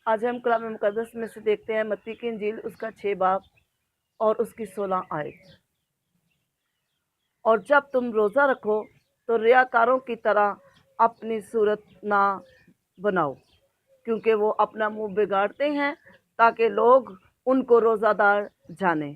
आज हम कलाम मुक़द्दस में से देखते हैं मत्ती की इंजील उसका 6 बाब और उसकी 16 आयत। और जब तुम रोज़ा रखो तो रियाकारों की तरह अपनी सूरत ना बनाओ, क्योंकि वो अपना मुंह बिगाड़ते हैं ताकि लोग उनको रोज़ादार जाने।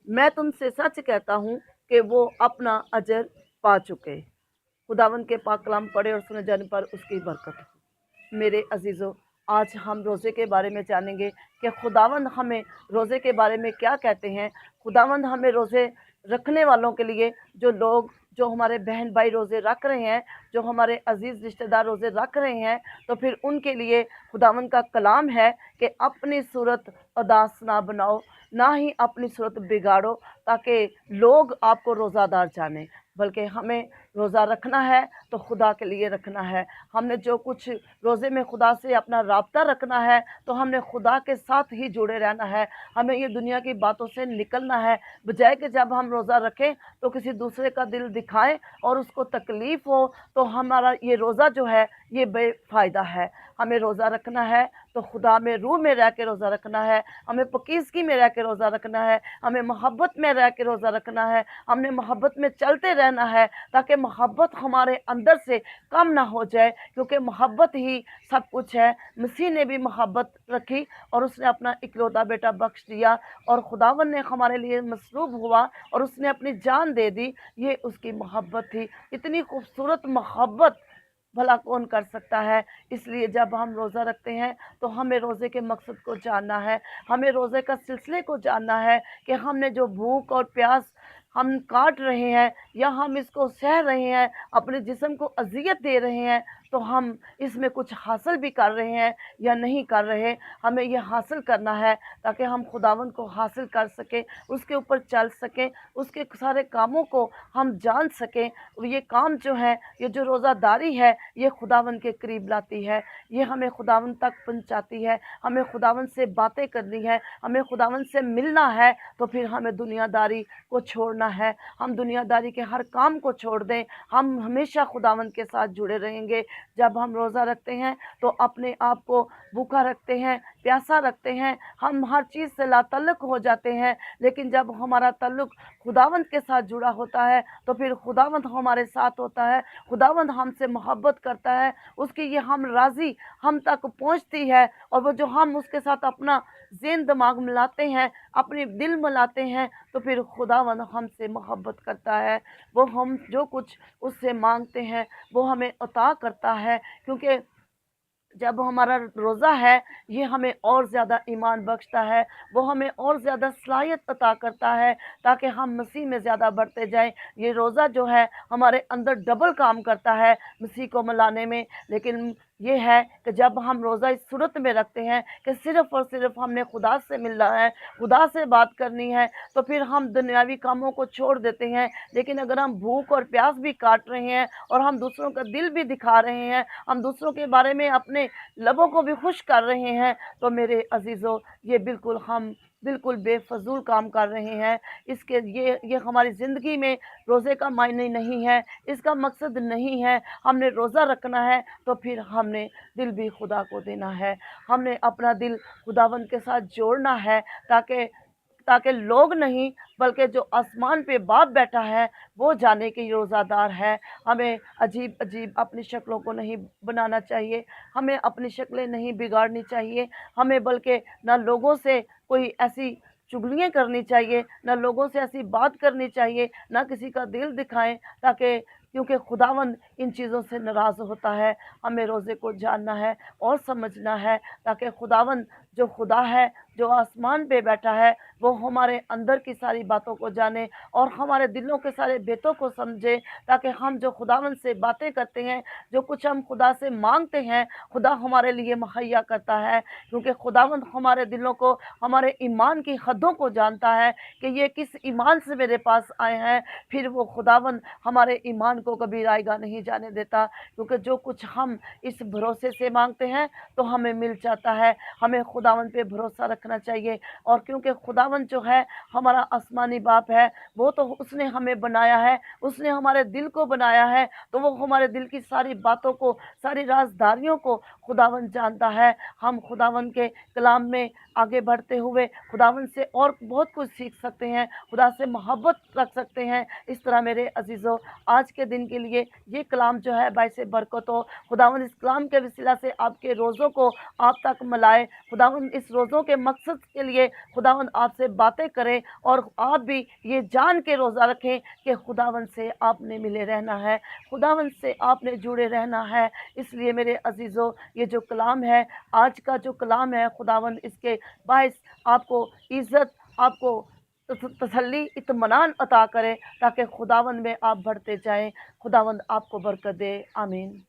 मैं तुमसे सच कहता हूँ कि वो अपना अजर पा चुके। खुदावन के पाक कलाम पढ़े और सुने जाने पर उसकी बरकत हो। मेरे अजीज़ों, आज हम रोज़े के बारे में जानेंगे कि खुदावंद हमें रोज़े के बारे में क्या कहते हैं। खुदावंद हमें रोज़े रखने वालों के लिए, जो हमारे बहन भाई रोज़े रख रहे हैं, जो हमारे अजीज़ रिश्तेदार रोज़े रख रहे हैं, तो फिर उनके लिए खुदावंद का कलाम है कि अपनी सूरत उदास ना बनाओ, ना ही अपनी सूरत बिगाड़ो ताकि लोग आपको रोज़ादार जाने, बल्कि हमें रोज़ा रखना है तो खुदा के लिए रखना है। हमने जो कुछ रोज़े में खुदा से अपना राब्ता रखना है, तो हमने खुदा के साथ ही जुड़े रहना है। हमें ये दुनिया की बातों से निकलना है, बजाय कि जब हम रोज़ा रखें तो किसी दूसरे का दिल दिखाएं और उसको तकलीफ़ हो, तो हमारा ये रोज़ा जो है ये बेफ़ायदा है। हमें रोज़ा रखना है तो खुदा में रूह में रह के रोज़ा रखना है, हमें पकीज़गी में रह के रोज़ा रखना है, हमें मोहब्बत में रह के रोज़ा रखना है, हमने मोहब्बत में चलते रहना है ताकि मोहब्बत हमारे अंदर से कम ना हो जाए, क्योंकि मोहब्बत ही सब कुछ है। मसीह ने भी मोहब्बत रखी और उसने अपना इकलौता बेटा बख्श दिया, और खुदावन ने हमारे लिए मसलूब हुआ और उसने अपनी जान दे दी। ये उसकी मोहब्बत थी। इतनी खूबसूरत मोहब्बत भला कौन कर सकता है। इसलिए जब हम रोज़ा रखते हैं तो हमें रोज़े के मकसद को जानना है, हमें रोज़े का सिलसिले को जानना है कि हमने जो भूख और प्यास हम काट रहे हैं या हम इसको सह रहे हैं, अपने जिस्म को अजियत दे रहे हैं, तो हम इसमें कुछ हासिल भी कर रहे हैं या नहीं कर रहे। हमें यह हासिल करना है ताकि हम खुदावन को हासिल कर सकें, उसके ऊपर चल सकें, उसके सारे कामों को हम जान सकें। और ये काम जो है, ये जो रोज़ादारी है, ये खुदावन के करीब लाती है, ये हमें खुदावन तक पहुंचाती है। हमें खुदावन से बातें करनी है, हमें खुदावन से मिलना है, तो फिर हमें दुनियादारी को छोड़ना है। हम दुनियादारी के हर काम को छोड़ दें, हम हमेशा खुदावन के साथ जुड़े रहेंगे। जब हम रोज़ा रखते हैं तो अपने आप को भूखा रखते हैं, प्यासा रखते हैं, हम हर चीज़ से लातल्लुक हो जाते हैं। लेकिन जब हमारा तल्लुक खुदावंद के साथ जुड़ा होता है तो फिर खुदावंद हमारे साथ होता है, खुदावंद हमसे मोहब्बत करता है, उसकी ये हम राज़ी हम तक पहुंचती है, और वो जो हम उसके साथ अपना ज़हन दिमाग मिलाते हैं, अपने दिल मिलाते हैं, तो फिर खुदावंद हमसे मोहब्बत करता है। वो हम जो कुछ उससे मांगते हैं वो हमें अता करता है, क्योंकि जब हमारा रोज़ा है ये हमें और ज़्यादा ईमान बख्शता है, वो हमें और ज़्यादा सलाहियत अता करता है ताकि हम मसीह में ज़्यादा बढ़ते जाएं। ये रोज़ा जो है हमारे अंदर डबल काम करता है मसीह को मिलाने में। लेकिन ये है कि जब हम रोज़ा इस सूरत में रखते हैं कि सिर्फ़ और सिर्फ हमने खुदा से मिलना है, खुदा से बात करनी है, तो फिर हम दुनियावी कामों को छोड़ देते हैं। लेकिन अगर हम भूख और प्यास भी काट रहे हैं और हम दूसरों का दिल भी दिखा रहे हैं, हम दूसरों के बारे में अपने लबों को भी खुश कर रहे हैं, तो मेरे अजीज़ों, ये हम बिल्कुल बेफजूल काम कर रहे हैं। इसके ये हमारी ज़िंदगी में रोज़े का मायने नहीं है, इसका मकसद नहीं है। हमने रोज़ा रखना है तो फिर हमने दिल भी खुदा को देना है, हमने अपना दिल खुदावंद के साथ जोड़ना है, ताकि ताकि लोग नहीं बल्कि जो आसमान पे बाप बैठा है वो जाने के रोज़ादार है। हमें अजीब अजीब अपनी शक्लों को नहीं बनाना चाहिए, हमें अपनी शक्लें नहीं बिगाड़नी चाहिए, हमें बल्कि ना लोगों से कोई ऐसी चुगलियाँ करनी चाहिए, ना लोगों से ऐसी बात करनी चाहिए, ना किसी का दिल दिखाएं, ताकि क्योंकि खुदावंद इन चीज़ों से नाराज़ होता है। हमें रोज़े को जानना है और समझना है ताकि खुदावंद जो खुदा है, जो आसमान पे बैठा है, वो हमारे अंदर की सारी बातों को जाने और हमारे दिलों के सारे भेदों को समझे, ताकि हम जो खुदावंद से बातें करते हैं, जो कुछ हम खुदा से मांगते हैं, खुदा हमारे लिए मुहैया करता है। क्योंकि खुदावंद हमारे दिलों को, हमारे ईमान की हदों को जानता है कि ये किस ईमान से मेरे पास आए हैं। फिर वो खुदावंद हमारे ईमान को कभी रायगा नहीं जाने देता, क्योंकि जो कुछ हम इस भरोसे से मांगते हैं तो हमें मिल जाता है। हमें खुदावंद पे भरोसा रखना रखना चाहिए। और क्योंकि खुदावंद जो है हमारा आसमानी बाप है, वो तो उसने हमें बनाया है, उसने हमारे दिल को बनाया है, तो वो हमारे दिल की सारी बातों को, सारी राजदारियों को खुदावंद जानता है। हम खुदावंद के कलाम में आगे बढ़ते हुए खुदावंद से और बहुत कुछ सीख सकते हैं, खुदा से मोहब्बत रख सकते हैं। इस तरह मेरे अजीज़ों, आज के दिन के लिए ये कलाम जो है बाइस बरकत हो। खुदावंद इस कलाम के वसीला से आपके रोज़ों को आप तक मिलाए। खुदावंद इस रोज़ों के मकसद के लिए खुदावंद आपसे बातें करें, और आप भी ये जान के रोज़ा रखें कि खुदावंद से आपने मिले रहना है, खुदावंद से आपने जुड़े रहना है। इसलिए मेरे अजीज़ों, ये जो कलाम है, आज का जो कलाम है, खुदावंद इसके बाइस आपको इज़्ज़त, आपको तसल्ली, इत्मीनान अता करे, ताकि खुदावंद में आप बढ़ते जाएं। खुदावंद आपको बरकत दे। आमीन।